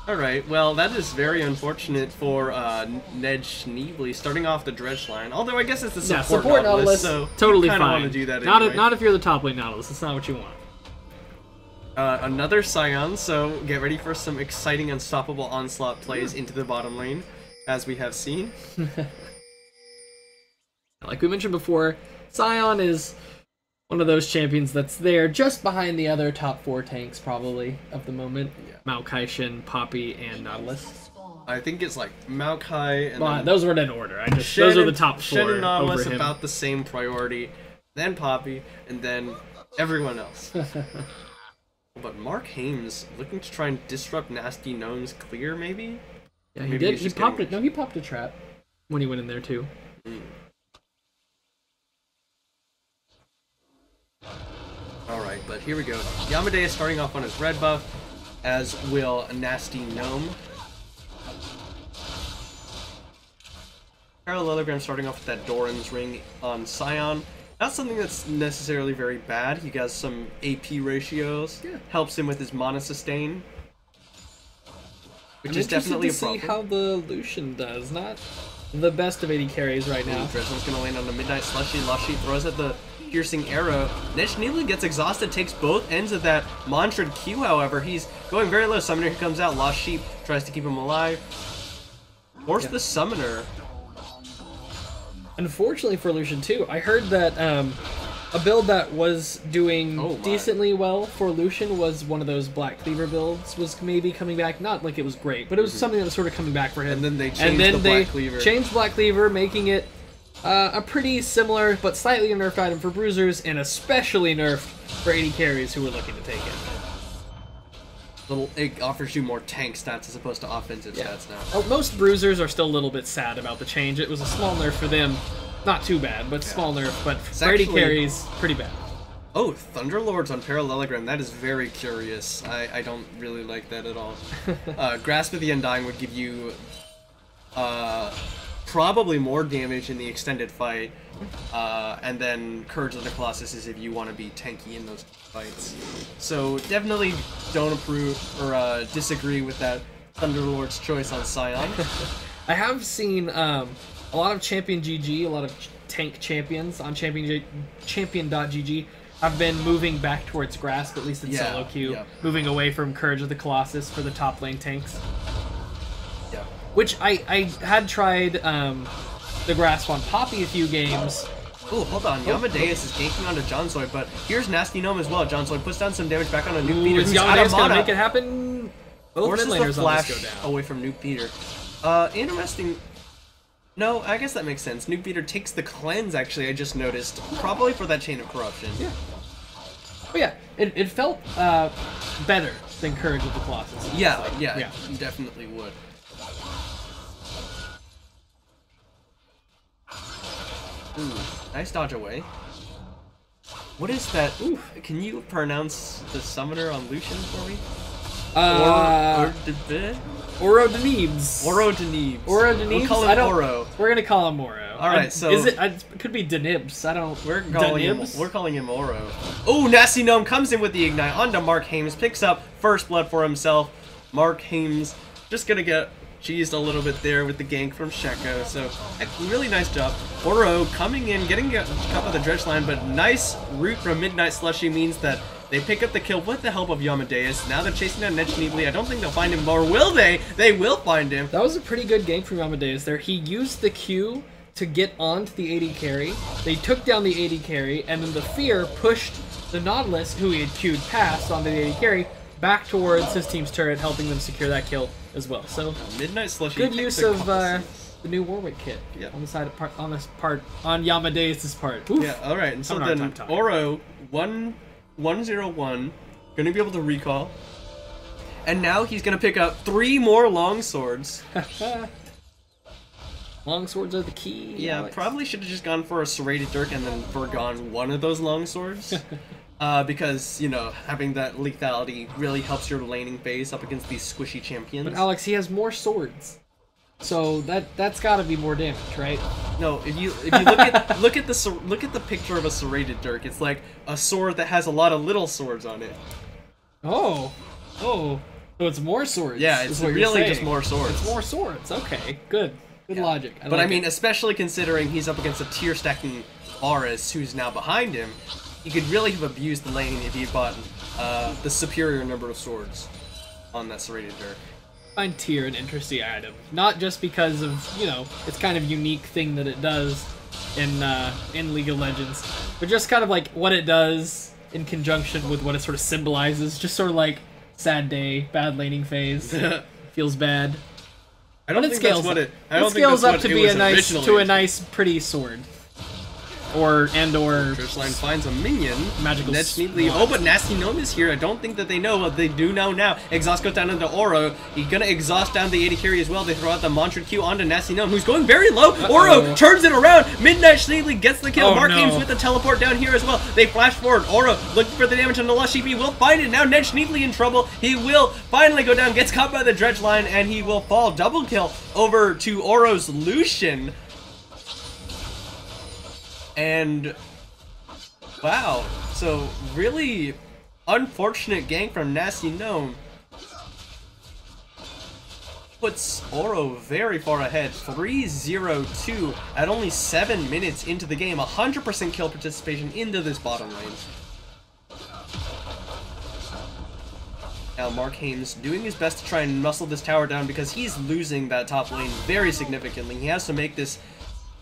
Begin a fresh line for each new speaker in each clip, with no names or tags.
Alright, well, that is very unfortunate for Ned Schneebly starting off the dredge line. Although I guess it's the support Nautilus, so
totally
you
fine.
Want to do that
not, not if you're the top lane Nautilus. That's not what you want.
Another Scion, so get ready for some exciting unstoppable onslaught plays into the bottom lane, as we have seen.
Like we mentioned before, Scion is one of those champions that's there just behind the other top 4 tanks, probably, of the moment. Yeah. Maokai, Poppy, and Nautilus.
I think it's like Maokai and
well, those were in order. Those are the top 4
Shen and Nautilus
over him.
About the same priority, then Poppy, and then everyone else. But Mark Hames looking to try and disrupt Nasty Gnome's clear, maybe?
Yeah, he did. He popped it. No, he popped a trap when he went in there, too.
Alright, but here we go. Yamade is starting off on his red buff, as will Nasty Gnome. Parallelogram starting off with that Doran's Ring on Scion. Not something that's necessarily very bad. He has some AP ratios. Yeah. Helps him with his mana sustain. Which is definitely a problem.
See how the Lucian does. Not the best of AD carries right now.
Dresden's gonna land on the Midnight Slushy. Lushy throws at the piercing arrow. Ned Schneebly gets exhausted, takes both ends of that mantraed Q, however. He's going very low. Summoner comes out. Lost Sheep tries to keep him alive. Force the Summoner.
Unfortunately for Lucian too, I heard that a build that was doing decently well for Lucian was one of those Black Cleaver builds, was maybe coming back. Not like it was great, but it was something that was sort of coming back for him.
And then they changed Black Cleaver.
Changed Black Cleaver, making it a pretty similar but slightly nerfed item for bruisers, and especially nerfed for AD carries who were looking to take it.
It offers you more tank stats as opposed to offensive stats now.
Oh, most bruisers are still a little bit sad about the change. It was a small nerf for them. Not too bad, but small nerf. But for AD carries, pretty bad.
Oh, Thunderlords on Parallelogram. That is very curious. I don't really like that at all. Grasp of the Undying would give you probably more damage in the extended fight, and then Courage of the Colossus is if you want to be tanky in those fights. So definitely don't approve or disagree with that Thunderlord's choice on Scion.
I have seen a lot of Champion GG, a lot of tank champions on Champion.gg have been moving back towards Grasp, at least in solo queue, moving away from Courage of the Colossus for the top lane tanks. Which I had tried the Grasp on Poppy a few games.
Oh, hold on. Yamadeus is ganking onto Jonsoy, but here's Nasty Gnome as well. Jonsoy puts down some damage back on a Nuke Beater.
Is Yamadeus going to make it happen? Both mid laners
the flash
on this go down.
Away from Nuke Beater. Interesting. No, I guess that makes sense. Nuke Beater takes the cleanse, actually, I just noticed. Probably for that Chain of Corruption.
Yeah. But yeah, it felt better than Courage of the Colossus.
Yeah, you definitely would. Ooh, nice dodge away. What is that? Ooh, can you pronounce the summoner on Lucian for me?
Oro Denebs.
Oro Denebs.
Oro Denebs?
We'll call him Oro.
We're gonna call him Oro.
Alright, so...
it could be Denebs. I don't...
We're calling him Oro. Oh, Nasty Gnome comes in with the Ignite onto Mark Hames. Picks up first blood for himself. Mark Hames just gonna get cheesed a little bit there with the gank from Sheko, so really nice job. Oro coming in, getting a cup of the dredge line, but nice route from Midnight Slushy means that they pick up the kill with the help of Yamadeus. Now they're chasing down Ned Schneebly. I don't think they'll find him, or will they? They will find him.
That was a pretty good gank from Yamadeus there. He used the Q to get onto the AD carry. They took down the AD carry, and then the Fear pushed the Nautilus, who he had queued past onto the AD carry, back towards his team's turret, helping them secure that kill as well. So
Midnight Slushy.
Good use of the new Warwick kit on the side of on Yamadeus' part. Oof.
Yeah, all right. And so then Oro 101 gonna be able to recall, and now he's gonna pick up 3 more long swords.
Long swords are the key.
Yeah, Alex. Probably should have just gone for a serrated dirk and then forgone one of those long swords. Because, you know, having that lethality really helps your laning phase up against these squishy champions.
But Alex, he has more swords, so that's got to be more damage, right?
No, if you look at the picture of a serrated dirk, it's like a sword that has a lot of little swords on it.
Oh, So it's more swords.
Yeah, it's really just more swords.
It's more swords. Okay, good. Good logic.
But I mean, especially considering he's up against a tier stacking Varus, who's now behind him, he could really have abused the lane if he had bought the superior number of swords on that Serrated Dirk.
I find tier an interesting item, not just because of, you know, it's kind of unique thing that it does in League of Legends, but just kind of like what it does in conjunction with what it sort of symbolizes. Just sort of like sad day, bad laning phase, feels bad.
I don't think that's what it. I don't think
scales
that's
up
what
to
it
be
was
a nice
originally.
pretty sword. Or
First line finds a minion.
Magical
That's neatly. Oh, but Nasty Gnome is here. I don't think that they know what they do know now. Exhaust goes down into Oro. He's gonna exhaust down the AD carry as well. They throw out the Mantra Q onto Nasty Gnome, who's going very low. Oro turns it around. Midnight Schneedly gets the kill. Mark Ames with the teleport down here as well. They flash forward. Oro looking for the damage on the Lush. He will find it now. Ned Schneedly in trouble. He will finally go down. Gets caught by the dredge line, and he will fall. Double kill over to Oro's Lucian. And wow, so really unfortunate gank from Nasty Gnome. Puts Oro very far ahead, 3-0-2 at only 7 minutes into the game. 100% kill participation into this bottom lane. Now Mark Hames doing his best to try and muscle this tower down because he's losing that top lane very significantly. He has to make this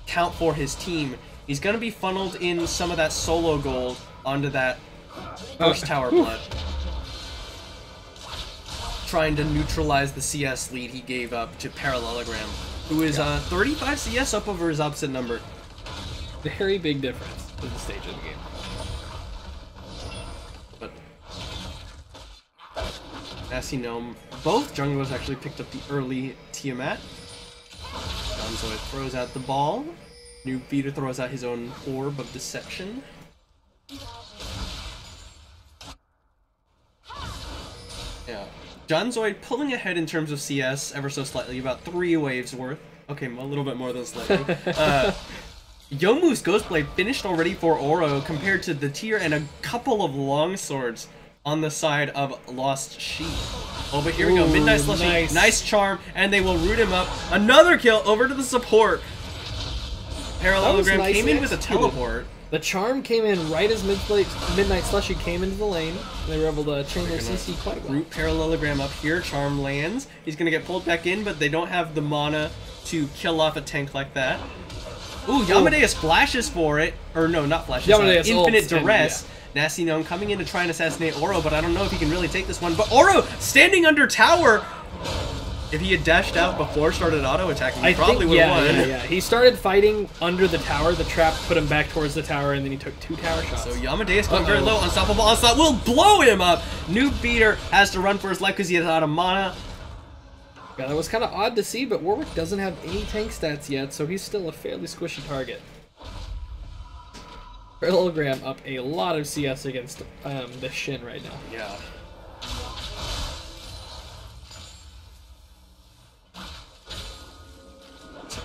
count for his team. He's going to be funneled in some of that solo gold onto that first tower blood. Trying to neutralize the CS lead he gave up to Parallelogram, who is 35 CS up over his opposite number.
Very big difference in the stage of the game.
But Nasty Gnome, both junglers actually picked up the early Tiamat. Donzoid throws out the ball. New Beater throws out his own Orb of Deception. Yeah. Donzoid pulling ahead in terms of CS ever so slightly, about 3 waves worth. Okay, a little bit more than slightly. Youmuu's Ghostblade finished already for Oro compared to the tier and a couple of longswords on the side of Lost Sheep. Oh, but here we go. Midnight Slushy. Nice charm, and they will root him up. Another kill over to the support. Parallelogram came in with a teleport.
The charm came in right as Midnight Slushy came into the lane, and they were able to chain their CC quite well.
Root Parallelogram up here, charm lands. He's going to get pulled back in, but they don't have the mana to kill off a tank like that. Ooh, Yamadeus flashes for it. Or no, not flashes. Infinite Duress. Nasty Gnome coming in to try and assassinate Oro, but I don't know if he can really take this one. But Oro standing under tower! If he had dashed out before started auto-attacking, he probably would have won.
Yeah. He started fighting under the tower, the trap put him back towards the tower, and then he took 2 tower shots.
So Yamadeus going very low, Unstoppable Onslaught will blow him up! New Beater has to run for his life because he has out of mana.
Yeah, that was kind of odd to see, but Warwick doesn't have any tank stats yet, so he's still a fairly squishy target. Parallelogram up a lot of CS against the Shin right now.
Yeah.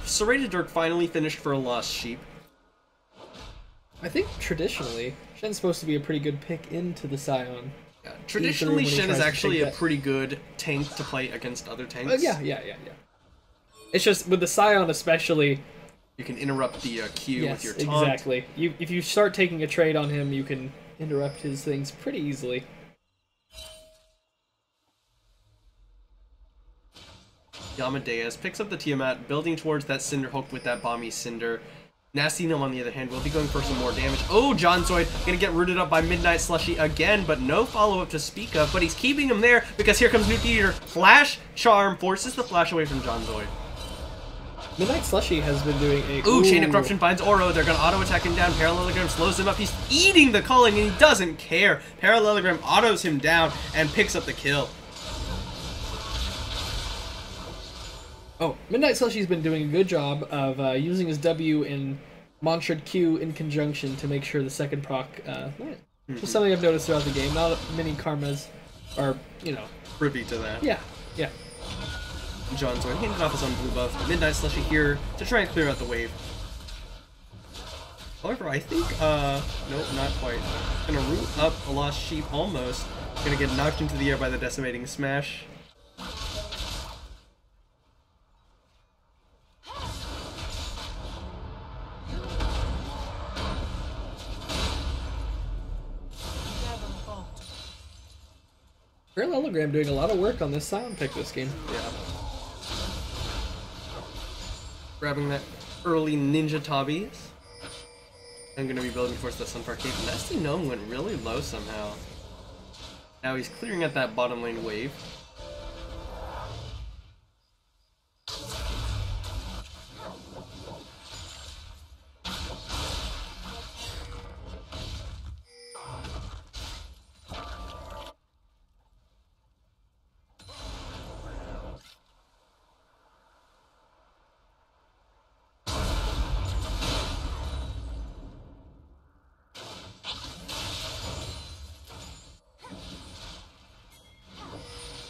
Serrated Dirk finally finished for a Lost Sheep.
I think traditionally, Shen's supposed to be a pretty good pick into the Scion.
Yeah, traditionally, Shen is actually a pretty good tank to play against other tanks.
Yeah. It's just, with the Scion especially...
You can interrupt the Q with your taunt.
Exactly. If you start taking a trade on him, you can interrupt his things pretty easily.
Yamadeus picks up the Tiamat, building towards that Cinder Hulk with that Bomby Cinder. Nasty Gnome, on the other hand, will be going for some more damage. Oh, Jonzoid gonna get rooted up by Midnight Slushy again, but no follow-up to speak of. But he's keeping him there because here comes New Beater. Flash Charm forces the flash away from Jonzoid.
Midnight Slushy has been doing a...
Ooh, Chain of Corruption finds Oro. They're gonna auto-attack him down. Parallelogram slows him up. He's eating the culling, and he doesn't care. Parallelogram autos him down and picks up the kill.
Oh, Midnight Slushy's been doing a good job of using his W and Mantra Q in conjunction to make sure the second proc lands. Just something I've noticed throughout the game. Not many Karmas are, you know...
privy to that.
Yeah.
Jonzoid handed off his own blue buff. Midnight Slushy here to try and clear out the wave. However, I think, nope, not quite. Gonna root up a Lost Sheep almost. Gonna get knocked into the air by the Decimating Smash.
Parallelogram doing a lot of work on this Scion pick this game.
Yeah. Grabbing that early Ninja Tabis. I'm gonna be building towards the Sunfire Cape. Nasty Gnome went really low somehow. Now he's clearing at that bottom lane wave.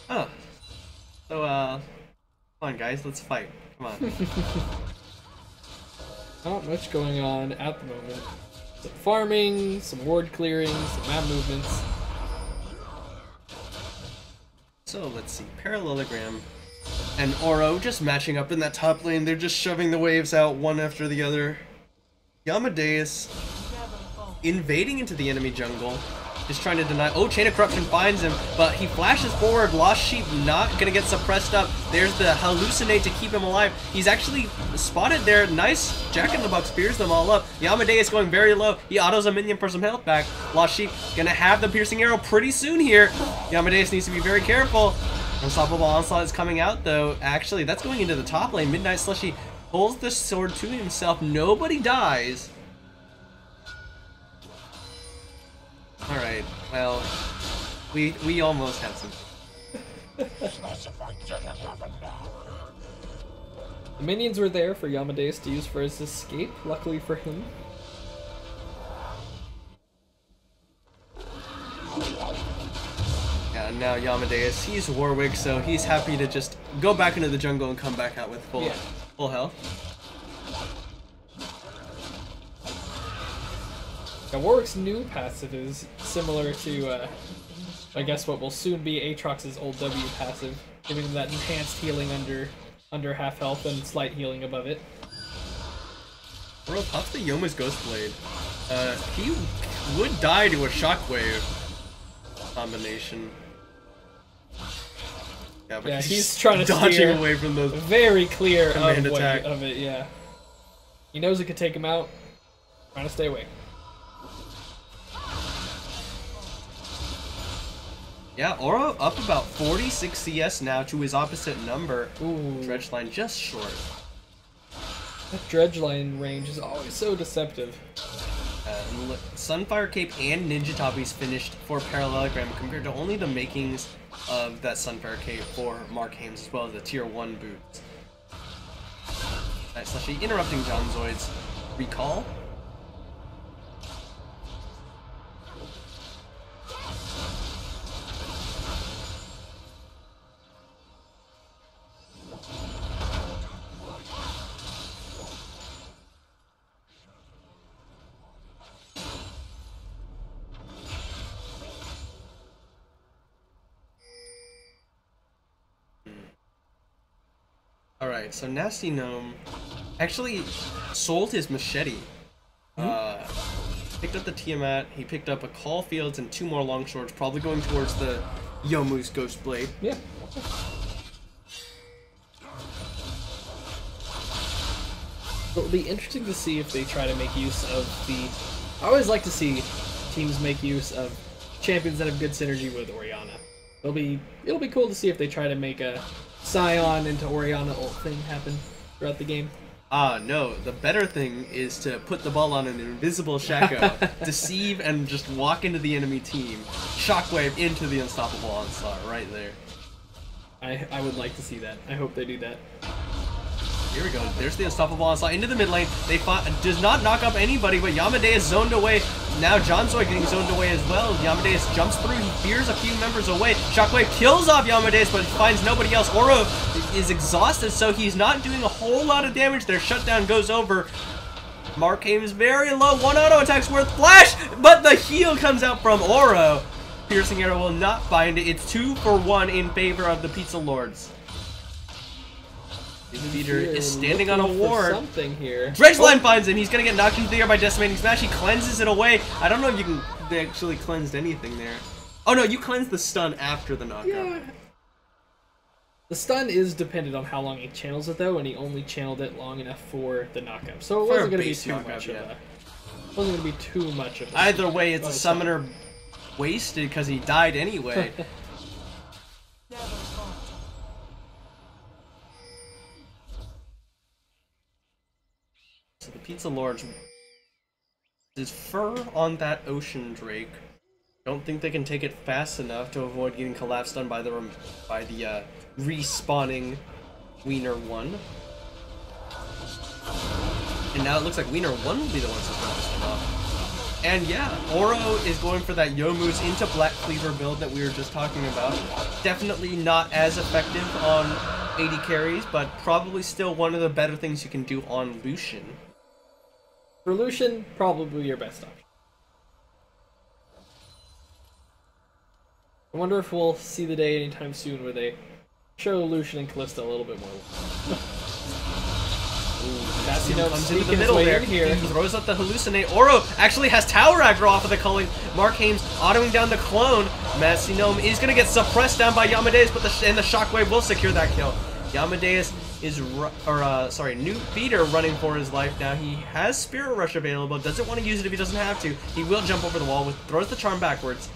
Oh. So, come on guys, let's fight. Come on.
Not much going on at the moment. Some farming, some ward clearing, some map movements.
So, let's see. Parallelogram and Oro just matching up in that top lane. They're just shoving the waves out one after the other. Yamadeus invading into the enemy jungle. Just trying to deny. Oh, Chain of Corruption finds him, but he flashes forward. Lost Sheep not gonna get suppressed up. There's the Hallucinate to keep him alive. He's actually spotted there. Nice Jack in the Box spears them all up. Yamadeus going very low. He autos a minion for some health back. Lost Sheep gonna have the piercing arrow pretty soon here. Yamadeus needs to be very careful. Unstoppable Onslaught is coming out though. Actually, that's going into the top lane. Midnight Slushy pulls the sword to himself. Nobody dies. Alright, well, we almost had some.
The minions were there for Yamadeus to use for his escape, luckily for him.
Yeah, now Yamadeus, he's Warwick, so he's happy to just go back into the jungle and come back out with full health.
Now Warwick's new passive is similar to, I guess what will soon be Aatrox's old W passive, giving him that enhanced healing under half health and slight healing above it.
Bro, pops the Yoma's Ghostblade. He would die to a Shockwave combination. Yeah, but
he's trying to
dodging away from those
very clear
command
of,
attack.
Of it, yeah. He knows it could take him out. Trying to stay away.
Yeah, Oro up about 46 CS now to his opposite number.
Ooh.
Dredgeline just short.
That Dredgeline range is always so deceptive.
Sunfire Cape and Ninja Tabis finished for Parallelogram compared to only the makings of that Sunfire Cape for Mark Hames as well as the tier 1 boots. Nice, actually interrupting John Zoid's recall. Alright, so Nasty Gnome actually sold his machete. Picked up the Tiamat, he picked up a Caulfields and 2 more long swords, probably going towards the Yomu's Ghostblade.
Yeah. It'll be interesting to see if they try to make use of the... I always like to see teams make use of champions that have good synergy with Orianna. It'll be cool to see if they try to make a Scion into Orianna ult thing happen throughout the game.
No, the better thing is to put the ball on an invisible Shaco, deceive and just walk into the enemy team, shockwave into the Unstoppable Onslaught right there.
I would like to see that. I hope they do that.
Here we go. There's the Unstoppable Onslaught into the mid lane. They does not knock up anybody, but Yamadeus zoned away. Now John Zoid getting zoned away as well. Yamadeus jumps through. He fears a few members away. Shockwave kills off Yamadeus, but finds nobody else. Oro is exhausted, so he's not doing a whole lot of damage. Their shutdown goes over. Mark Hames very low. 1 auto attack's worth flash, but the heal comes out from Oro. Piercing arrow will not find it. It's 2 for 1 in favor of the Pizza Lords. Leader is standing on a ward.
Something here.
Dredgeline finds him. He's gonna get knocked into the air by Decimating Smash. He cleanses it away. I don't know if you can. They actually cleansed anything there. Oh no, you cleanse the stun after the knockup.
Yeah. The stun is dependent on how long he channels it though, and he only channeled it long enough for the knockup. So it wasn't going to be too much of a... Wasn't going to be too much of a...
Either way, it's a summoner wasted because he died anyway. So the Pizza Lord is fur on that Ocean Drake. Don't think they can take it fast enough to avoid getting collapsed on by the respawning Wiener 1. And now it looks like Wiener 1 will be the ones to throw this one off. And yeah, Oro is going for that Youmuu's into Black Cleaver build that we were just talking about. Definitely not as effective on AD carries, but probably still one of the better things you can do on Lucian.
For Lucian, probably your best option. I wonder if we'll see the day anytime soon where they show Lucian and Kalista a little bit more.
Nasinome comes into the middle there. He throws up the hallucinate. Oro actually has tower aggro off of the culling. Mark Hames autoing down the clone. Nasinome is going to get suppressed down by Yamadeus, but the shockwave will secure that kill. Yamadeus is, New Feeder running for his life now. He has Spirit Rush available. Doesn't want to use it if he doesn't have to. He will jump over the wall, throws the charm backwards.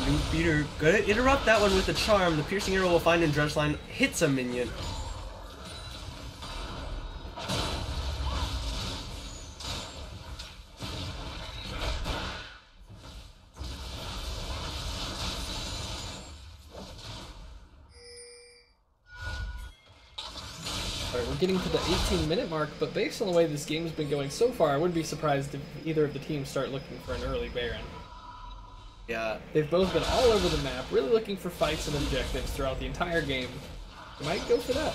New Feeder gonna interrupt that one with the charm. The piercing arrow will find in Dredge Line, hits a minion.
Alright, we're getting to the 18-minute mark, but based on the way this game's been going so far, I wouldn't be surprised if either of the teams start looking for an early Baron.
Yeah.
They've both been all over the map, really looking for fights and objectives throughout the entire game. They might go for that.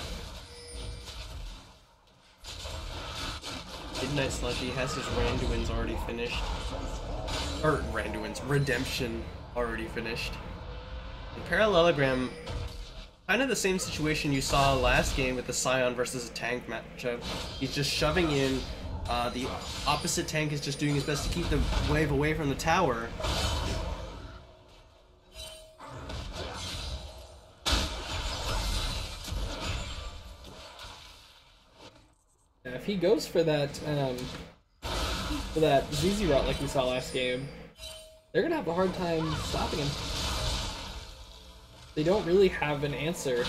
Midnight Slushy has his Randuin's already finished. Or Randuin's Redemption already finished. And Parallelogram, kind of the same situation you saw last game with the Scion versus a tank matchup. He's just shoving in. The opposite tank is just doing his best to keep the wave away from the tower.
If he goes for that ZZ route like we saw last game, they're gonna have a hard time stopping him. They don't really have an answer.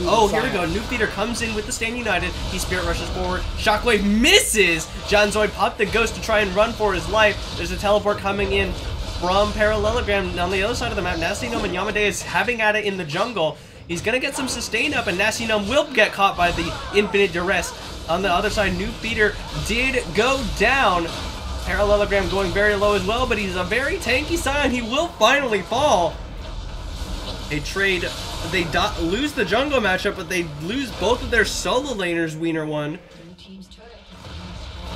Oh, here we go. New Feeder comes in with the Stand United. He Spirit Rushes forward. Shockwave misses! John Zoid popped the Ghost to try and run for his life. There's a teleport coming in from Parallelogram on the other side of the map. Nasinome and Yamadeus having at it in the jungle. He's gonna get some sustain up, and Nasinome will get caught by the Infinite Duress. On the other side, New Feeder did go down. Parallelogram going very low as well, but he's a very tanky Scion. He will finally fall. They trade, they lose the jungle matchup, but they lose both of their solo laners, Wiener 1.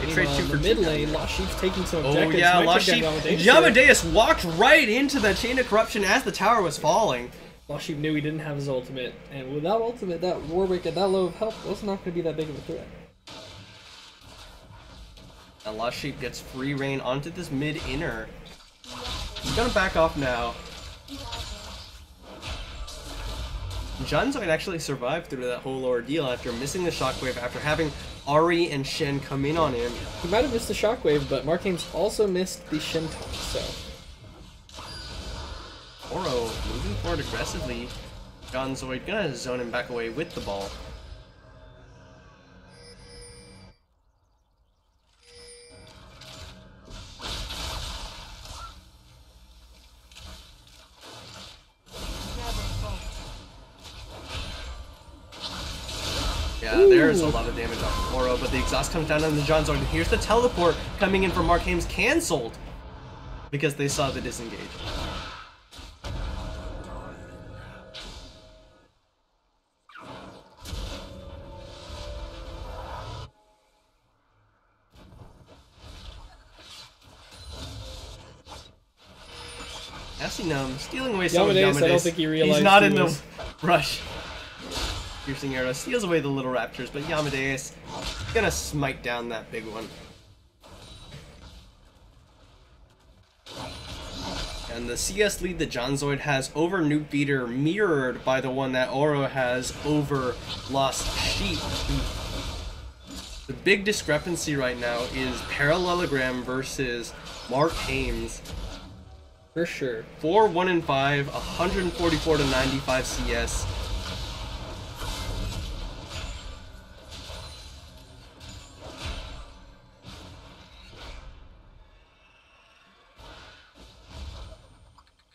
They trade 2 for 2.
Mid lane, Lost Sheep's taking some objectives.
Oh yeah, Lost Sheep. Yamadeus walked right into the Chain of Corruption as the tower was falling.
Lost Sheep knew he didn't have his ultimate, and without ultimate, that Warwick at that low of health was not going to be that big of a threat.
And Lost Sheep gets free reign onto this mid inner. He's gonna back off now. John Zoid actually survived through that whole ordeal after missing the shockwave, after having Ari and Shen come in on him.
He might have missed the shockwave, but Mark Hames also missed the Shen taunt, so.
Oro moving forward aggressively. John Zoid gonna zone him back away with the ball. Yeah, there's a lot of damage off Oro, but the exhaust comes down on the John Zoid. Here's the teleport coming in from Mark Hames, cancelled because they saw the disengage. Nasty Gnome stealing away some of
Yamadeus,
Yamadeus.
I don't think he realized
he's not
he
in
was...
the rush. Piercing arrow steals away the little raptors, but Yamadeus gonna smite down that big one. And the CS lead that Jonzoid has over Noob Beater mirrored by the one that Oro has over Lost Sheep. The big discrepancy right now is Parallelogram versus Mark Hames.
For sure.
4-1 and 5, 144 to 95 CS.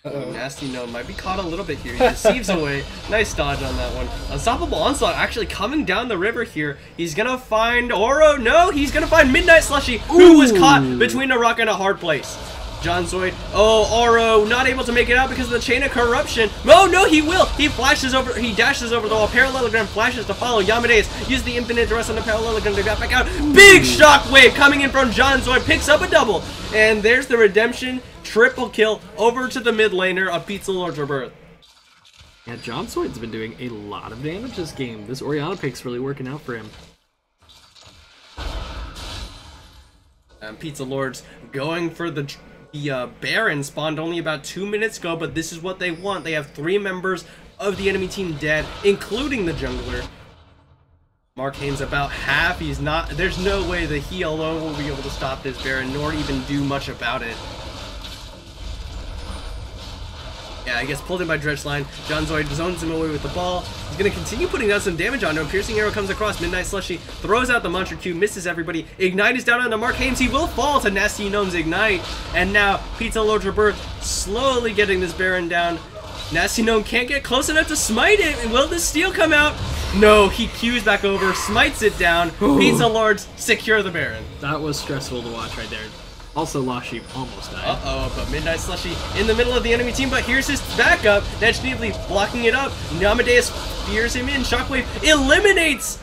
Nasty Gnome might be caught a little bit here. He deceives away. Nice dodge on that one. Unstoppable Onslaught actually coming down the river here. He's gonna find Oro. No, he's gonna find Midnight Slushy, who was caught between a rock and a hard place. Jonzoid. Oh, Oro not able to make it out because of the Chain of Corruption. Oh, no, he will. He flashes over. He dashes over the wall. Parallelogram flashes to follow. Yamadeus uses the Infinite Duress on the Parallelogram to get back out. Big shockwave coming in from Jonzoid. Picks up a double. And there's the redemption. Triple kill over to the mid laner of Pizza Lord's Rebirth.
Yeah, Jonzoid's been doing a lot of damage this game. This Orianna pick's really working out for him.
Pizza Lord's going for the Baron spawned only about 2 minutes ago, but this is what they want. They have 3 members of the enemy team dead, including the jungler. Mark Hames about half. He's not. There's no way that he alone will be able to stop this Baron, nor even do much about it. Yeah, I guess pulled in by Dredgeline. Jonzoid zones him away with the ball. He's going to continue putting down some damage on him. Piercing arrow comes across. Midnight Slushy throws out the Monster Cube, misses everybody. Ignite is down on the Mark Hames. He will fall to Nasty Gnome's Ignite. And now Pizza Lord's Rebirth slowly getting this Baron down. Nasty Gnome can't get close enough to smite it. Will the steal come out? No, he Qs back over, smites it down. Ooh. Pizza Lords secure the Baron.
That was stressful to watch right there. Also, Lost Sheep almost died.
Uh-oh, but Midnight Slushy in the middle of the enemy team, but here's his backup. Natively blocking it up. Yamadeus fears him in. Shockwave eliminates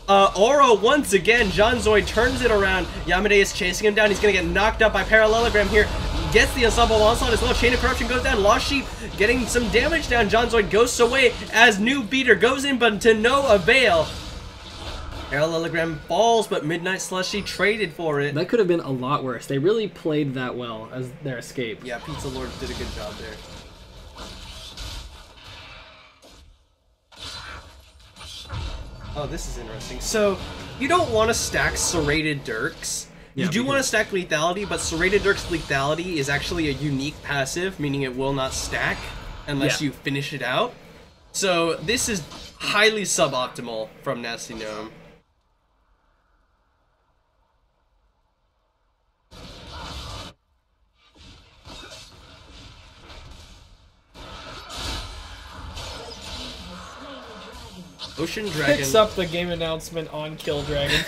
Oro once again. Jonzoid turns it around. Yamadeus chasing him down. He's going to get knocked up by Parallelogram here. Gets the Unstoppable Onslaught as well. Chain of Corruption goes down. Lost Sheep getting some damage down. Jonzoid ghosts away as Noob Beater goes in, but to no avail. Parallelogram falls, but Midnight Slushy traded for it.
That could have been a lot worse. They really played that well as their escape.
Yeah, Pizza Lord did a good job there. Oh, this is interesting. So, you don't want to stack Serrated Dirks. You do want to stack Lethality, but Serrated Dirk's Lethality is actually a unique passive, meaning it will not stack unless you finish it out. So, this is highly suboptimal from Nasty Gnome. Ocean Dragon
picks up the game announcement on Kill Dragon.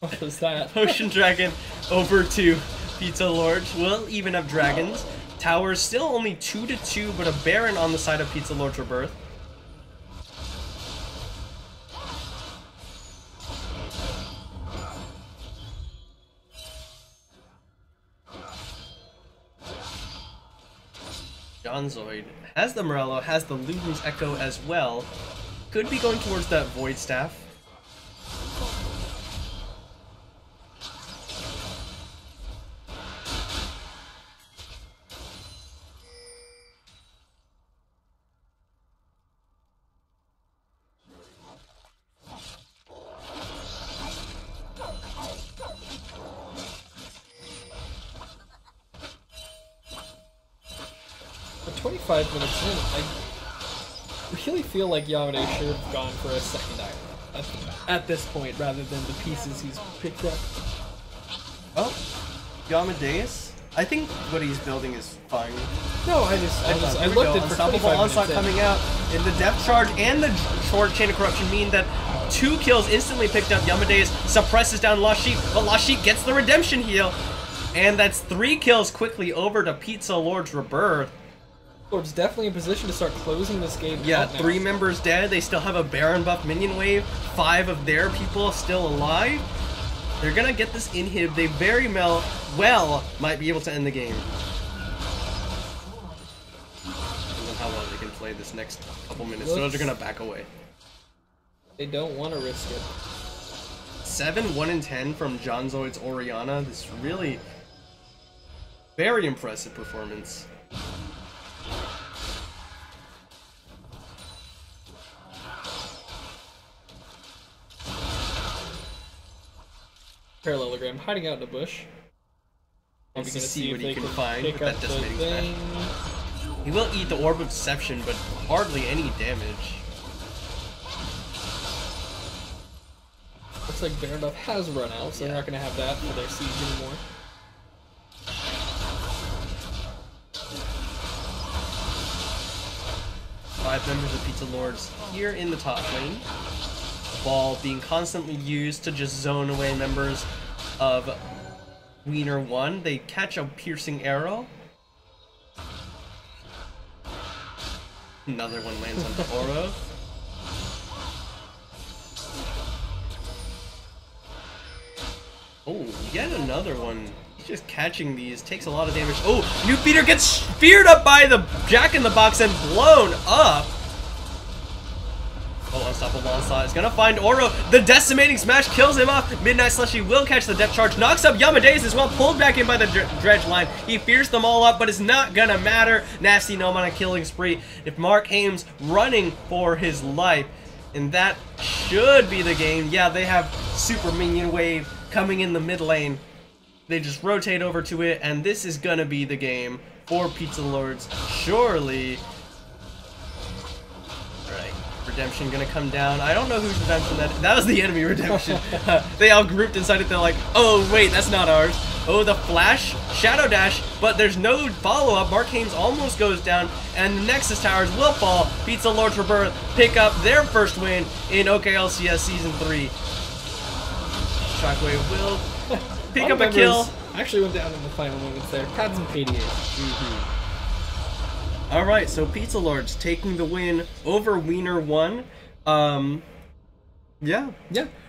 What was that?
Ocean Dragon over to Pizza Lord. Will even up dragons. Towers still only 2-2, but a Baron on the side of Pizza Lord's Rebirth. Jonzoid has the Morello, has the Luden's Echo as well. Could be going towards that Void Staff.
For 25 minutes in, I really feel like Yamane should have gone for a second island at this point, rather than the pieces he's picked up.
Oh, Yamadeus? I think what he's building is fine.
No, I looked at
Unstoppable Onslaught coming out, and the Depth Charge and the short Chain of Corruption mean that 2 kills instantly picked up. Yamadeus suppresses down Lost Sheep, but Lost Sheep gets the redemption heal, and that's 3 kills quickly over to Pizza Lord's Rebirth.
Lord's definitely in position to start closing this game.
Yeah, 3 members dead. They still have a Baron buff minion wave. 5 of their people still alive. They're gonna get this inhib. They very well might be able to end the game. play this next couple minutes. So they're gonna back away.
They don't want to risk it.
7, 1 and 10 from John Zoid's Oriana. This really very impressive performance.
Parallelogram hiding out in the bush.
I'm going to see what he can find with that decimating smash. He will eat the Orb of Deception, but hardly any damage.
Looks like Baronov has run out, so they're not going to have that for their siege anymore.
Five members of Pizza Lords here in the top lane. Ball being constantly used to just zone away members of Wiener 1. They catch a piercing arrow. Another one lands on the Oro. Oh, yet another one. He's just catching these. Takes a lot of damage. Oh, New Beater gets speared up by the Jack-in-the-Box and blown up. Oh, Unstoppable Onslaught is gonna find Oro. The Decimating Smash kills him off. Midnight Slushy will catch the Depth Charge. Knocks up Yamadeus as well. Pulled back in by the Dredge line. He fears them all up, but it's not gonna matter. Nasty Gnome on a killing spree. If Mark Hames running for his life, and that should be the game. Yeah, they have Super Minion Wave coming in the mid lane. They just rotate over to it, and this is gonna be the game for Pizza Lords. Surely. Redemption gonna come down. I don't know whose redemption that was the enemy redemption. They all grouped inside it. They're like, oh wait, that's not ours. Oh, the flash, shadow dash, but there's no follow-up. Mark Hames almost goes down, and the Nexus Towers will fall. Pizza Lords Rebirth pick up their first win in OKLCS Season 3. Shockwave will pick up a kill.
Actually went down in the final moments there. Had some KDA.
Alright, so Pizza Lords taking the win over Wiener 1. Yeah.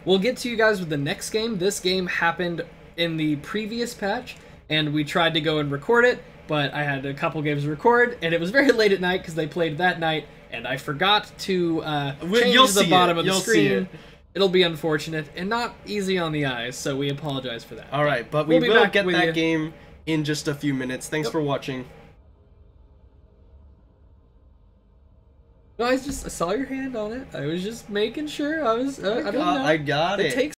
We'll get to you guys with the next game. This game happened in the previous patch, and we tried to go and record it, but I had a couple games to record, and it was very late at night because they played that night, and I forgot to change the bottom of the screen. It'll be unfortunate and not easy on the eyes, so we apologize for that.
Alright, but we will get that game in just a few minutes. Thanks for watching.
No, I saw your hand on it. I was just making sure. I didn't know.
I got it.
It takes